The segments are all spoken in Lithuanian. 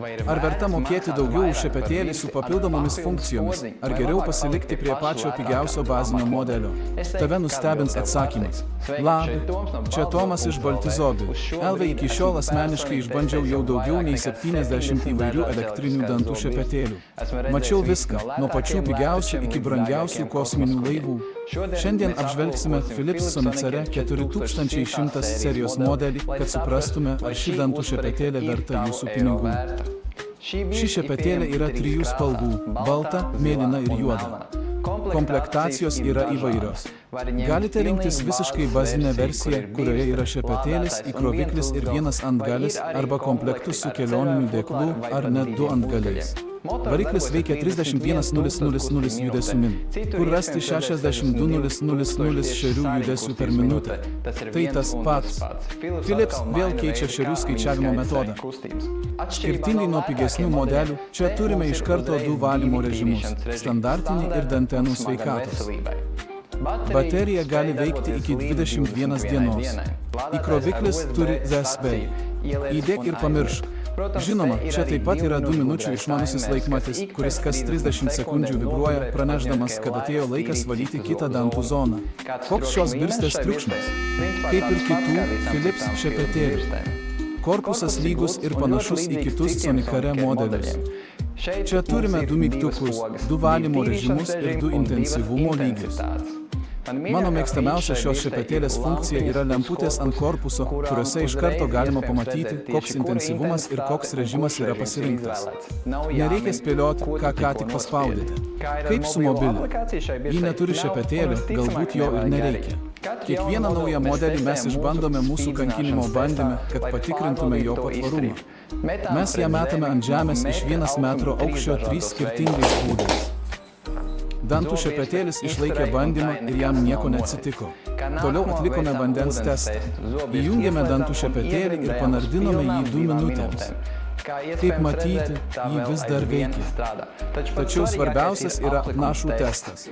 Ar verta mokėti daugiau už šepetėlį su papildomomis funkcijomis, ar geriau pasilikti prie pačio pigiausio bazinio modelio? Tave nustebins atsakymas. Labi, čia Tomas iš Baltizobių. Elvai iki šiol asmeniškai išbandžiau jau daugiau nei 70 įvairių elektrinių dantų šepetėlių. Mačiau viską, nuo pačių pigiausių iki brangiausių kosminių laivų. Šiandien apžvelgsime Philips Sonicare 4100 serijos modelį, kad suprastume, ar ši dantų šepetėlė verta jūsų pinigų. Ši šepetėlė yra 3 spalvų – balta, mėlyna ir juoda. Komplektacijos yra įvairios. Galite rinktis visiškai bazinę versiją, kurioje yra šepetėlis, įkroviklis ir vienas antgalis, arba komplektus su kelioniniu dėklu ar net 2 antgaliais. Variklis veikia 31,000 judesių min, kur rasti 62,000 šerių judesių per minutę. Tai tas pats. Philips vėl keičia šerių skaičiavimo metodą. Skirtingai nuo pigesnių modelių, čia turime iš karto 2 valymo režimus – standartinį ir dantenų sveikatos. Baterija gali veikti iki 21 dienos. Įkroviklis turi USB. Įdėk ir pamiršk. Žinoma, čia taip pat yra 2 minučių išmanusis laikmatis, kuris kas 30 sekundžių vibruoja, pranešdamas, kad atėjo laikas valyti kitą dantų zoną. Koks šios birstės triukšmas? Kaip ir kitų Philips šepetėlių. Korpusas lygus ir panašus į kitus Sonicare modelius. Čia turime 2 mygtukus, 2 valymo režimus ir 2 intensyvumo lygius. Mano mėgstamiausia šios šepetėlės funkcija yra lemputės ant korpuso, kuriuose iš karto galima pamatyti, koks intensyvumas ir koks režimas yra pasirinktas. Nereikia spėlioti, ką tik paspaudėte. Kaip su mobiliu. Jei neturi šepetėlio, galbūt jo ir nereikia. Kiekvieną naują modelį mes išbandome mūsų kankinimo bandyme, kad patikrintume jo patvarumą. Mes ją metame ant žemės iš 1 metro aukščio 3 skirtingais būdais. Dantų šepetėlis išlaikė bandymą ir jam nieko neatsitiko. Toliau atlikome vandens testą. Įjungėme dantų šepetėlį ir panardinome jį 2 minutėms. Kaip matyti, jį vis dar veikia. Tačiau svarbiausias yra apnašų testas.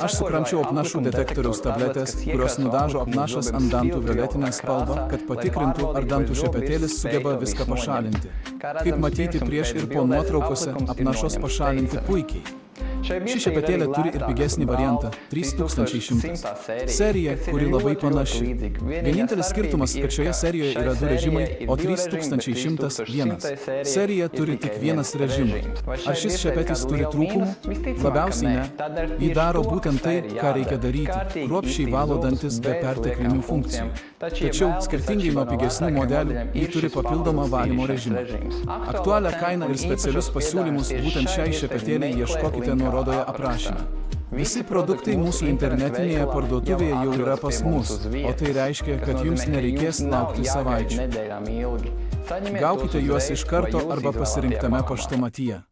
Aš sukramčiau apnašų detektoriaus tabletės, kurios nudažo apnašas ant dantų violetinę spalvą, kad patikrintų, ar dantų šepetėlis sugeba viską pašalinti. Kaip matyti prieš ir po nuotraukose, apnašos pašalinti puikiai. Ši šepetėlė turi ir pigesnį variantą – 3100. Serija, kuri labai panaši. Vienintelis skirtumas, kad šioje serijoje yra 2 režimai, o 3101. Serija turi tik 1 režimą. Ar šis šepetis turi trūkumų? Labiausiai ne. Jį daro būtent tai, ką reikia daryti – kruopščiai valo dantis be perteklinių funkcijų. Tačiau, skirtingai nuo pigesnių modelių, jį turi papildomą valymo režimą. Aktualią kainą ir specialius pasiūlymus būtent šiai šepetėlei ieškokite nuorodoje aprašyme. Visi produktai mūsų internetinėje parduotuvėje jau yra pas mus, o tai reiškia, kad jums nereikės laukti savaičių. Gaukite juos iš karto arba pasirinktame paštomatyje.